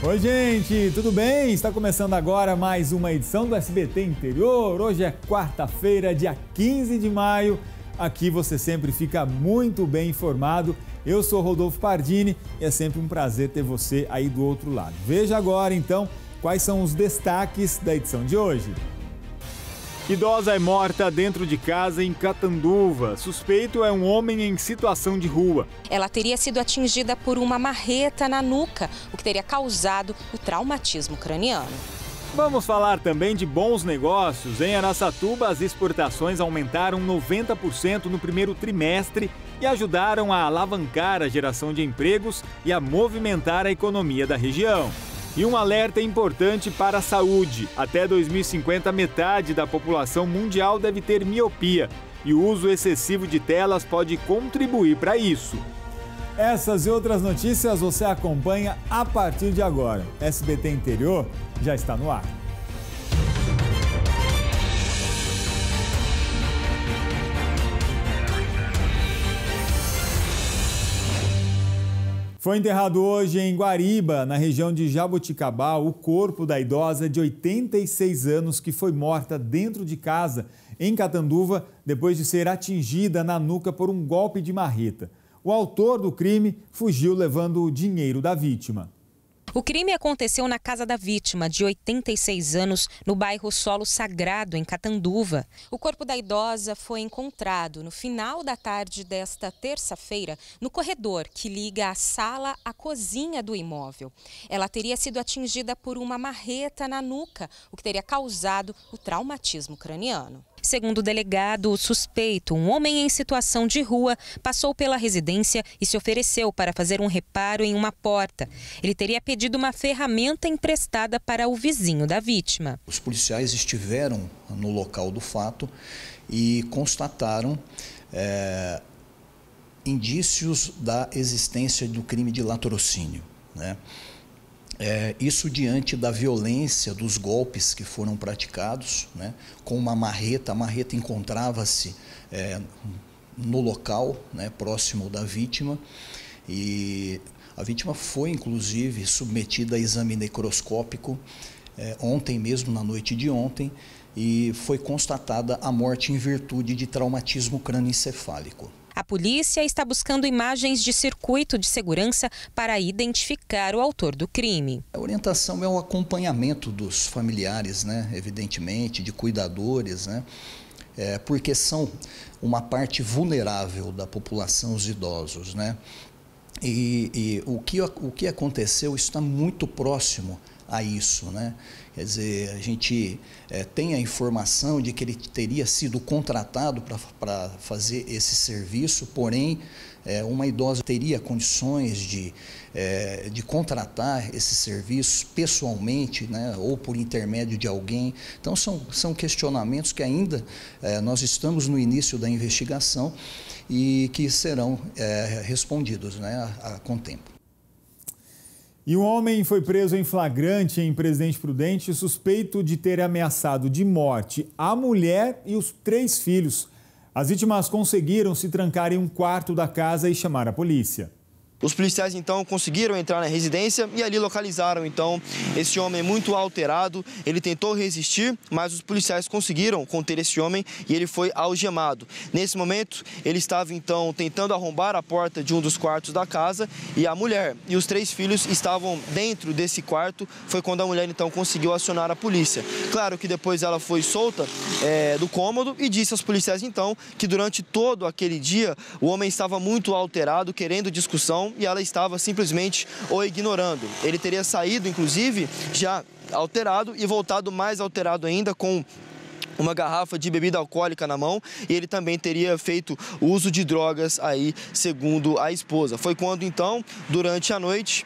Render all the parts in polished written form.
Oi, gente, tudo bem? Está começando agora mais uma edição do SBT Interior. Hoje é quarta-feira, dia 15 de maio. Aqui você sempre fica muito bem informado. Eu sou Rodolfo Pardini e é sempre um prazer ter você aí do outro lado. Veja agora, então, quais são os destaques da edição de hoje. Idosa é morta dentro de casa em Catanduva. Suspeito é um homem em situação de rua. Ela teria sido atingida por uma marreta na nuca, o que teria causado o traumatismo craniano. Vamos falar também de bons negócios. Em Araçatuba, as exportações aumentaram 90% no primeiro trimestre e ajudaram a alavancar a geração de empregos e a movimentar a economia da região. E um alerta importante para a saúde. Até 2050, metade da população mundial deve ter miopia. E o uso excessivo de telas pode contribuir para isso. Essas e outras notícias você acompanha a partir de agora. SBT Interior já está no ar. Foi enterrado hoje em Guariba, na região de Jaboticabá, o corpo da idosa de 86 anos que foi morta dentro de casa, em Catanduva, depois de ser atingida na nuca por um golpe de marreta. O autor do crime fugiu levando o dinheiro da vítima. O crime aconteceu na casa da vítima, de 86 anos, no bairro Solo Sagrado, em Catanduva. O corpo da idosa foi encontrado no final da tarde desta terça-feira, no corredor que liga a sala à cozinha do imóvel. Ela teria sido atingida por uma marreta na nuca, o que teria causado o traumatismo craniano. Segundo o delegado, o suspeito, um homem em situação de rua, passou pela residência e se ofereceu para fazer um reparo em uma porta. Ele teria pedido uma ferramenta emprestada para o vizinho da vítima. Os policiais estiveram no local do fato e constataram indícios da existência do crime de latrocínio, né? Isso diante da violência dos golpes que foram praticados, né, com uma marreta. A marreta encontrava-se no local, né, próximo da vítima, e a vítima foi inclusive submetida a exame necroscópico ontem mesmo, na noite de ontem, e foi constatada a morte em virtude de traumatismo crânioencefálico. A polícia está buscando imagens de circuito de segurança para identificar o autor do crime. A orientação é o acompanhamento dos familiares, né, evidentemente, de cuidadores, né, porque são uma parte vulnerável da população, os idosos, né. E o que aconteceu está muito próximo a isso, né? Quer dizer, a gente tem a informação de que ele teria sido contratado para fazer esse serviço, porém, uma idosa teria condições de contratar esse serviço pessoalmente, né, ou por intermédio de alguém. Então, são questionamentos que ainda nós estamos no início da investigação e que serão respondidos, né, com tempo. E um homem foi preso em flagrante em Presidente Prudente, suspeito de ter ameaçado de morte a mulher e os 3 filhos. As vítimas conseguiram se trancar em um quarto da casa e chamar a polícia. Os policiais, então, conseguiram entrar na residência e ali localizaram, então, esse homem muito alterado. Ele tentou resistir, mas os policiais conseguiram conter esse homem e ele foi algemado. Nesse momento, ele estava, então, tentando arrombar a porta de um dos quartos da casa e a mulher e os 3 filhos estavam dentro desse quarto. Foi quando a mulher, então, conseguiu acionar a polícia. Claro que depois ela foi solta do cômodo e disse aos policiais, então, que durante todo aquele dia o homem estava muito alterado, querendo discussão, e ela estava simplesmente o ignorando. Ele teria saído, inclusive, já alterado e voltado mais alterado ainda, com uma garrafa de bebida alcoólica na mão, e ele também teria feito uso de drogas aí, segundo a esposa. Foi quando, então, durante a noite,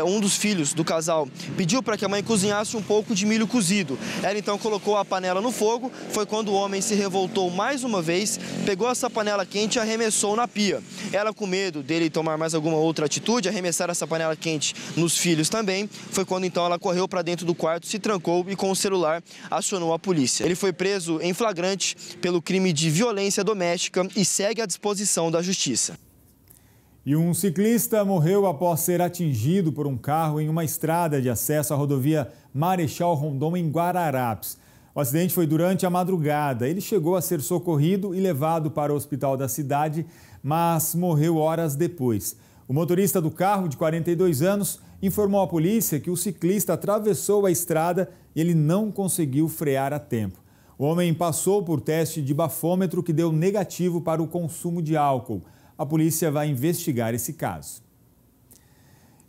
um dos filhos do casal pediu para que a mãe cozinhasse um pouco de milho cozido. Ela, então, colocou a panela no fogo. Foi quando o homem se revoltou mais uma vez, pegou essa panela quente e arremessou na pia. Ela, com medo dele tomar mais alguma outra atitude, arremessar essa panela quente nos filhos também, foi quando, então, ela correu para dentro do quarto, se trancou e, com o celular, acionou a polícia. Ele foi preso em flagrante pelo crime de violência doméstica e segue à disposição da justiça. E um ciclista morreu após ser atingido por um carro em uma estrada de acesso à rodovia Marechal Rondon, em Guararapes. O acidente foi durante a madrugada. Ele chegou a ser socorrido e levado para o hospital da cidade, mas morreu horas depois. O motorista do carro, de 42 anos, informou à polícia que o ciclista atravessou a estrada e ele não conseguiu frear a tempo. O homem passou por teste de bafômetro que deu negativo para o consumo de álcool. A polícia vai investigar esse caso.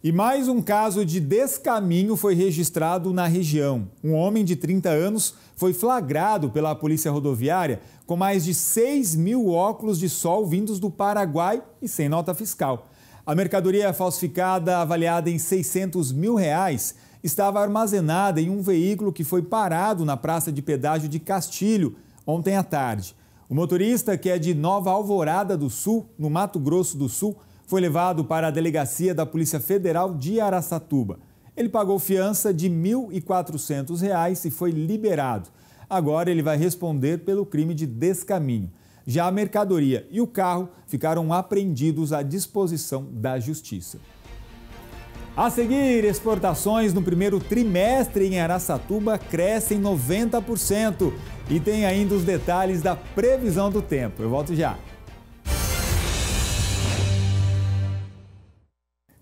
E mais um caso de descaminho foi registrado na região. Um homem de 30 anos foi flagrado pela polícia rodoviária com mais de 6.000 óculos de sol vindos do Paraguai e sem nota fiscal. A mercadoria falsificada, avaliada em R$600 mil, estava armazenada em um veículo que foi parado na praça de pedágio de Castilho ontem à tarde. O motorista, que é de Nova Alvorada do Sul, no Mato Grosso do Sul, foi levado para a delegacia da Polícia Federal de Araçatuba. Ele pagou fiança de R$ 1.400 e foi liberado. Agora ele vai responder pelo crime de descaminho. Já a mercadoria e o carro ficaram apreendidos à disposição da Justiça. A seguir, exportações no primeiro trimestre em Araçatuba crescem 90%. E tem ainda os detalhes da previsão do tempo. Eu volto já.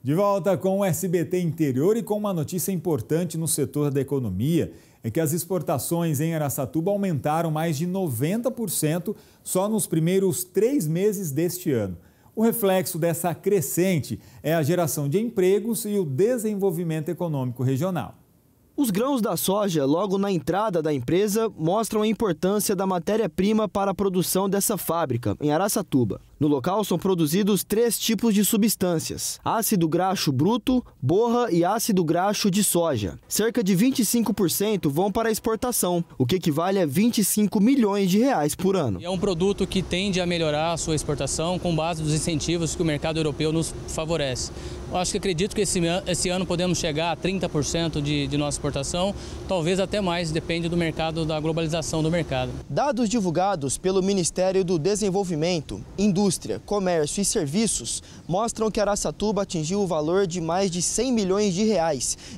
De volta com o SBT Interior e com uma notícia importante no setor da economia. É que as exportações em Araçatuba aumentaram mais de 90% só nos primeiros 3 meses deste ano. O reflexo dessa crescente é a geração de empregos e o desenvolvimento econômico regional. Os grãos da soja, logo na entrada da empresa, mostram a importância da matéria-prima para a produção dessa fábrica, em Araçatuba. No local são produzidos 3 tipos de substâncias: ácido graxo bruto, borra e ácido graxo de soja. Cerca de 25% vão para a exportação, o que equivale a R$25 milhões por ano. É um produto que tende a melhorar a sua exportação com base nos incentivos que o mercado europeu nos favorece. Eu acredito que esse ano podemos chegar a 30% de nossa exportação, talvez até mais, depende do mercado, da globalização do mercado. Dados divulgados pelo Ministério do Desenvolvimento, Indústria, Comércio e Serviços mostram que Araçatuba atingiu o valor de mais de R$100 milhões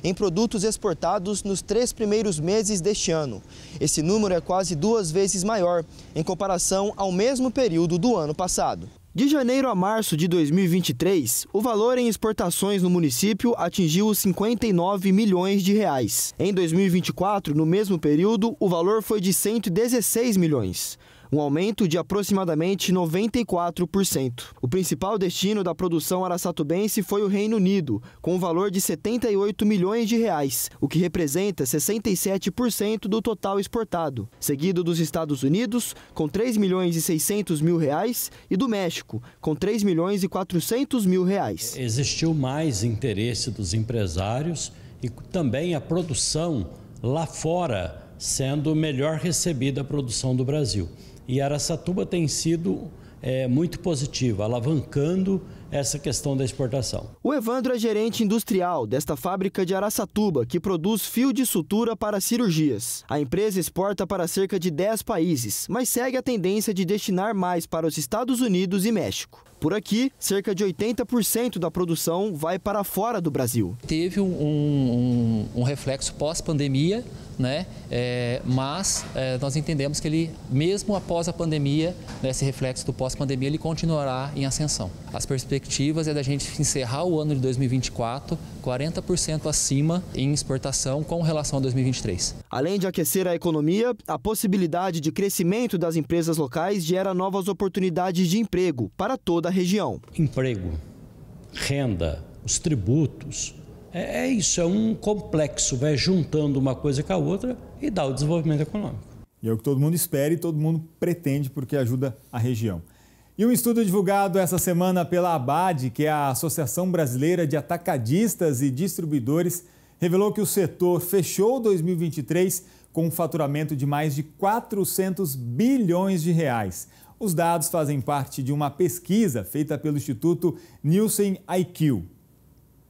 em produtos exportados nos 3 primeiros meses deste ano. Esse número é quase 2 vezes maior em comparação ao mesmo período do ano passado. De janeiro a março de 2023, o valor em exportações no município atingiu os R$59 milhões. Em 2024, no mesmo período, o valor foi de R$116 milhões. Um aumento de aproximadamente 94%. O principal destino da produção araçatubense foi o Reino Unido, com um valor de R$78 milhões, o que representa 67% do total exportado, seguido dos Estados Unidos, com R$3.600.000, e do México, com R$3.400.000. Existiu mais interesse dos empresários e também a produção lá fora sendo melhor recebida a produção do Brasil. E Araçatuba tem sido muito positiva, alavancando essa questão da exportação. O Evandro é gerente industrial desta fábrica de Araçatuba, que produz fio de sutura para cirurgias. A empresa exporta para cerca de 10 países, mas segue a tendência de destinar mais para os Estados Unidos e México. Por aqui, cerca de 80% da produção vai para fora do Brasil. Teve um reflexo pós-pandemia, né? Mas nós entendemos que ele, mesmo após a pandemia, esse reflexo do pós-pandemia, ele continuará em ascensão. As perspectivas é da gente encerrar o ano de 2024 40% acima em exportação com relação a 2023. Além de aquecer a economia, a possibilidade de crescimento das empresas locais gera novas oportunidades de emprego para toda a região. Emprego, renda, os tributos, isso, é um complexo, vai juntando uma coisa com a outra e dá o desenvolvimento econômico. E é o que todo mundo espera e todo mundo pretende, porque ajuda a região. E um estudo divulgado essa semana pela ABAD, que é a Associação Brasileira de Atacadistas e Distribuidores, revelou que o setor fechou 2023 com um faturamento de mais de R$400 bilhões. Os dados fazem parte de uma pesquisa feita pelo Instituto Nielsen IQ.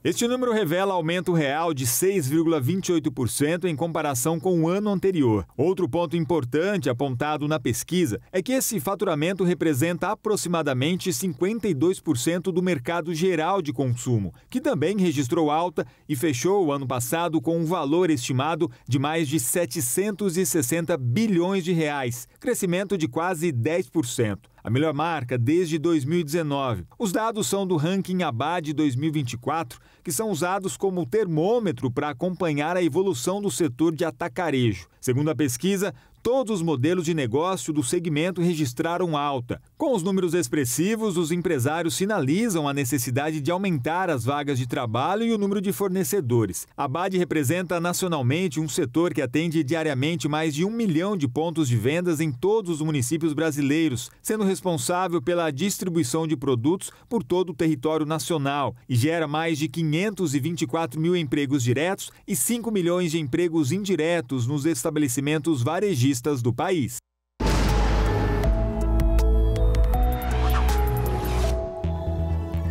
Este número revela aumento real de 6,28% em comparação com o ano anterior. Outro ponto importante apontado na pesquisa é que esse faturamento representa aproximadamente 52% do mercado geral de consumo, que também registrou alta e fechou o ano passado com um valor estimado de mais de 760 bilhões de reais, crescimento de quase 10%. A melhor marca desde 2019. Os dados são do ranking Abad 2024, que são usados como termômetro para acompanhar a evolução do setor de atacarejo. Segundo a pesquisa, todos os modelos de negócio do segmento registraram alta. Com os números expressivos, os empresários sinalizam a necessidade de aumentar as vagas de trabalho e o número de fornecedores. A Abad representa nacionalmente um setor que atende diariamente mais de 1 milhão de pontos de vendas em todos os municípios brasileiros, sendo responsável pela distribuição de produtos por todo o território nacional e gera mais de 524 mil empregos diretos e 5 milhões de empregos indiretos nos estabelecimentos varejistas do país.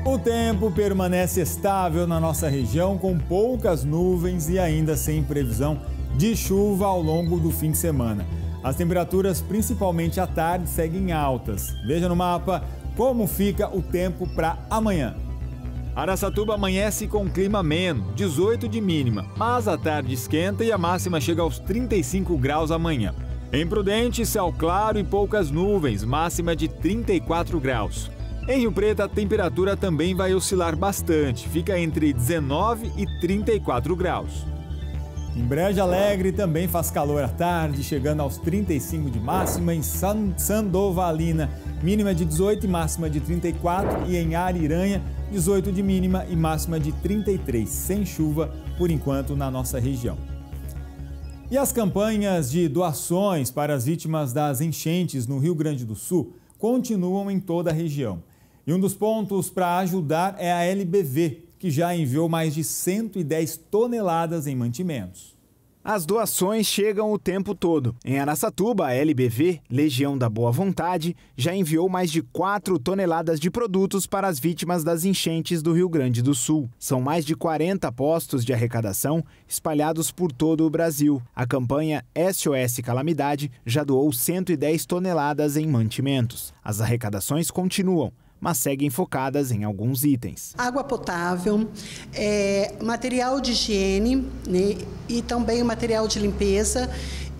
O tempo permanece estável na nossa região, com poucas nuvens e ainda sem previsão de chuva ao longo do fim de semana. As temperaturas, principalmente à tarde, seguem altas. Veja no mapa como fica o tempo para amanhã. Araçatuba amanhece com clima ameno, 18 de mínima, mas à tarde esquenta e a máxima chega aos 35 graus amanhã. Em Prudente, céu claro e poucas nuvens, máxima de 34 graus. Em Rio Preto, a temperatura também vai oscilar bastante, fica entre 19 e 34 graus. Em Brejo Alegre também faz calor à tarde, chegando aos 35 de máxima. Em Sandovalina, mínima de 18 e máxima de 34. E em Ariranha, 18 de mínima e máxima de 33, sem chuva por enquanto na nossa região. E as campanhas de doações para as vítimas das enchentes no Rio Grande do Sul continuam em toda a região. E um dos pontos para ajudar é a LBV, que já enviou mais de 110 toneladas em mantimentos. As doações chegam o tempo todo. Em Araçatuba, a LBV, Legião da Boa Vontade, já enviou mais de 4 toneladas de produtos para as vítimas das enchentes do Rio Grande do Sul. São mais de 40 postos de arrecadação espalhados por todo o Brasil. A campanha SOS Calamidade já doou 110 toneladas em mantimentos. As arrecadações continuam, mas seguem focadas em alguns itens. Água potável, material de higiene, né, e também material de limpeza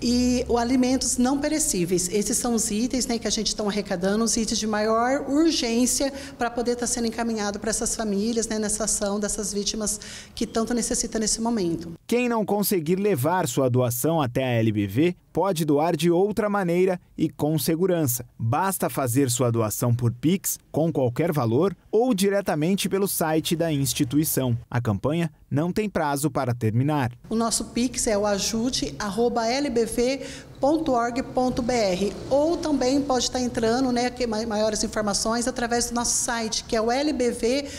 e alimentos não perecíveis. Esses são os itens, né, que a gente está arrecadando, os itens de maior urgência para poder estar sendo encaminhado para essas famílias, né, nessa ação dessas vítimas que tanto necessitam nesse momento. Quem não conseguir levar sua doação até a LBV pode doar de outra maneira e com segurança. Basta fazer sua doação por Pix, com qualquer valor, ou diretamente pelo site da instituição. A campanha não tem prazo para terminar. O nosso Pix é o ajude@lbv.org.br, ou também pode estar entrando, né, maiores informações através do nosso site, que é o lbv.org.br.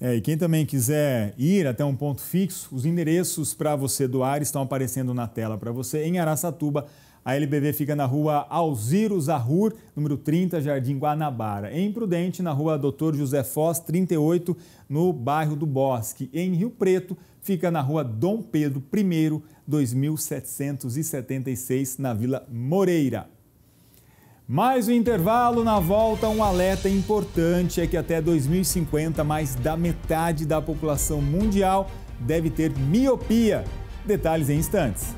E quem também quiser ir até um ponto fixo, os endereços para você doar estão aparecendo na tela para você. Em Araçatuba, a LBV fica na rua Alziro Zahur, número 30, Jardim Guanabara. Em Prudente, na rua Dr. José Foz, 38, no bairro do Bosque. Em Rio Preto, fica na rua Dom Pedro I, 2776, na Vila Moreira. Mais um intervalo, na volta um alerta importante é que até 2050 mais da metade da população mundial deve ter miopia. Detalhes em instantes.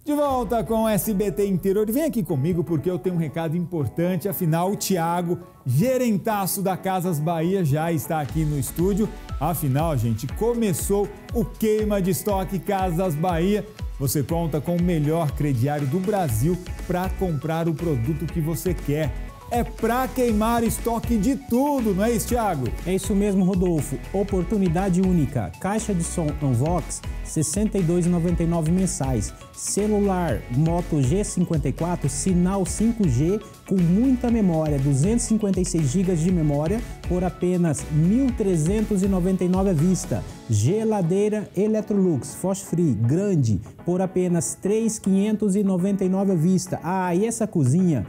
De volta com o SBT Interior. Vem aqui comigo porque eu tenho um recado importante. Afinal, o Thiago, gerentaço da Casas Bahia, já está aqui no estúdio. Afinal, gente, começou o Queima de Estoque Casas Bahia. Você conta com o melhor crediário do Brasil para comprar o produto que você quer. É para queimar estoque de tudo, não é isso, Thiago? É isso mesmo, Rodolfo. Oportunidade única. Caixa de som Unvox, R$ 62,99 mensais. Celular Moto G54, sinal 5G com muita memória, 256 GB de memória por apenas R$ 1.399 à vista. Geladeira Electrolux Frost Free grande por apenas R$ 3.599 à vista. Ah, e essa cozinha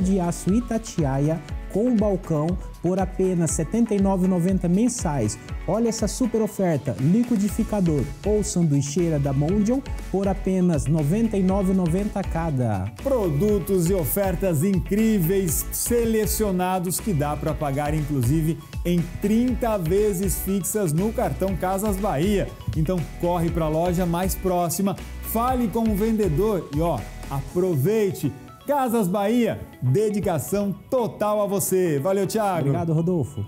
de aço Itatiaia com balcão por apenas R$ 79,90 mensais. Olha essa super oferta, liquidificador ou sanduicheira da Mondial por apenas R$ 99,90 cada. Produtos e ofertas incríveis, selecionados, que dá para pagar inclusive em 30 vezes fixas no cartão Casas Bahia. Então corre para a loja mais próxima, fale com o vendedor e aproveite. Casas Bahia, dedicação total a você. Valeu, Thiago. Obrigado, Rodolfo.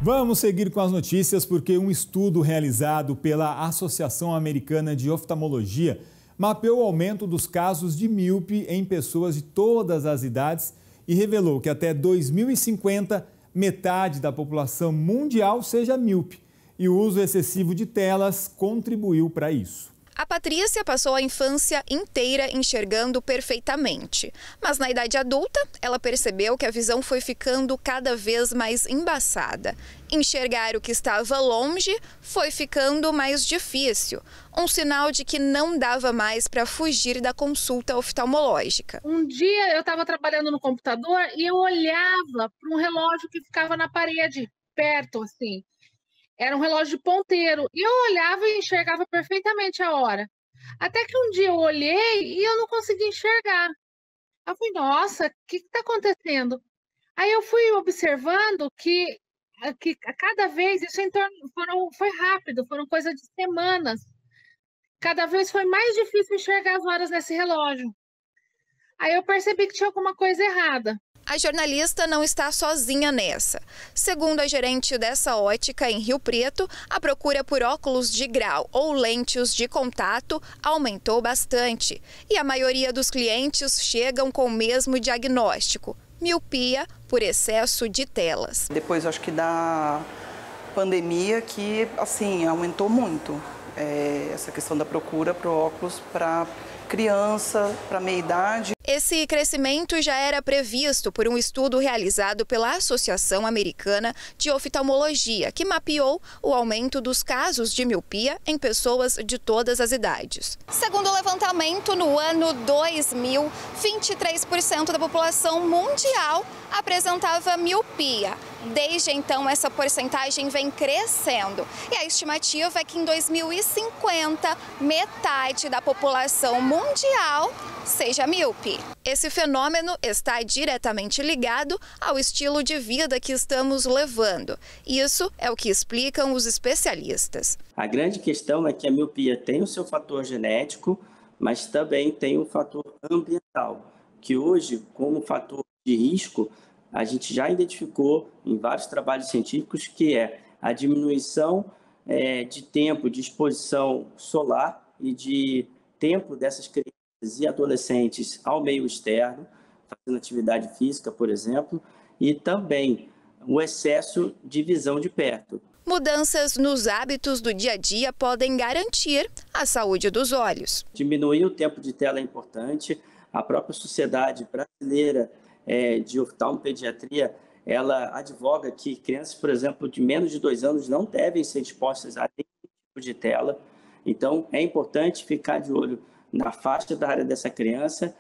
Vamos seguir com as notícias, porque um estudo realizado pela Associação Americana de Oftalmologia mapeou o aumento dos casos de míope em pessoas de todas as idades e revelou que até 2050, metade da população mundial seja míope. E o uso excessivo de telas contribuiu para isso. A Patrícia passou a infância inteira enxergando perfeitamente, mas na idade adulta ela percebeu que a visão foi ficando cada vez mais embaçada. Enxergar o que estava longe foi ficando mais difícil, um sinal de que não dava mais para fugir da consulta oftalmológica. Um dia eu estava trabalhando no computador e eu olhava para um relógio que ficava na parede, perto assim. Era um relógio de ponteiro. E eu olhava e enxergava perfeitamente a hora. Até que um dia eu olhei e eu não consegui enxergar. Eu falei, nossa, o que está acontecendo? Aí eu fui observando que a cada vez, isso em torno, foi rápido, foram coisa de semanas. Cada vez foi mais difícil enxergar as horas nesse relógio. Aí eu percebi que tinha alguma coisa errada. A jornalista não está sozinha nessa. Segundo a gerente dessa ótica em Rio Preto, a procura por óculos de grau ou lentes de contato aumentou bastante. E a maioria dos clientes chegam com o mesmo diagnóstico: miopia por excesso de telas. Depois, acho que da pandemia, que assim aumentou muito essa questão da procura por óculos para criança, para meia-idade. Esse crescimento já era previsto por um estudo realizado pela Associação Americana de Oftalmologia, que mapeou o aumento dos casos de miopia em pessoas de todas as idades. Segundo o levantamento, no ano 2000, 23% da população mundial apresentava miopia. Desde então, essa porcentagem vem crescendo. E a estimativa é que em 2050, metade da população mundial seja míope. Esse fenômeno está diretamente ligado ao estilo de vida que estamos levando. Isso é o que explicam os especialistas. A grande questão é que a miopia tem o seu fator genético, mas também tem um fator ambiental, que hoje, como fator de risco, a gente já identificou em vários trabalhos científicos, que é a diminuição de tempo de exposição solar e de tempo dessas crianças e adolescentes ao meio externo, fazendo atividade física, por exemplo, e também o excesso de visão de perto. Mudanças nos hábitos do dia a dia podem garantir a saúde dos olhos. Diminuir o tempo de tela é importante. A própria Sociedade Brasileira de Oftalmopediatria, ela advoga que crianças, por exemplo, de menos de 2 anos não devem ser expostas a nenhum tipo de tela. Então, é importante ficar de olho na faixa da área dessa criança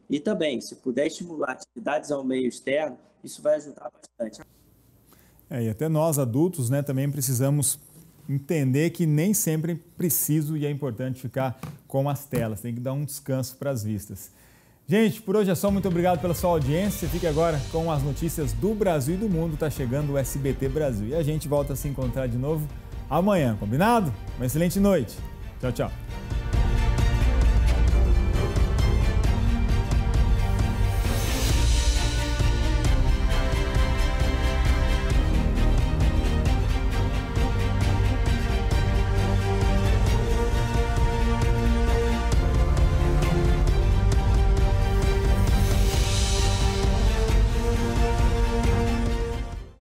e também, se puder estimular atividades ao meio externo, isso vai ajudar bastante. E até nós, adultos, também precisamos entender que nem sempre é preciso e é importante ficar com as telas. Tem que dar um descanso para as vistas. Gente, por hoje é só. Muito obrigado pela sua audiência. Fique agora com as notícias do Brasil e do mundo. Está chegando o SBT Brasil. E a gente volta a se encontrar de novo amanhã, combinado? Uma excelente noite. Tchau, tchau.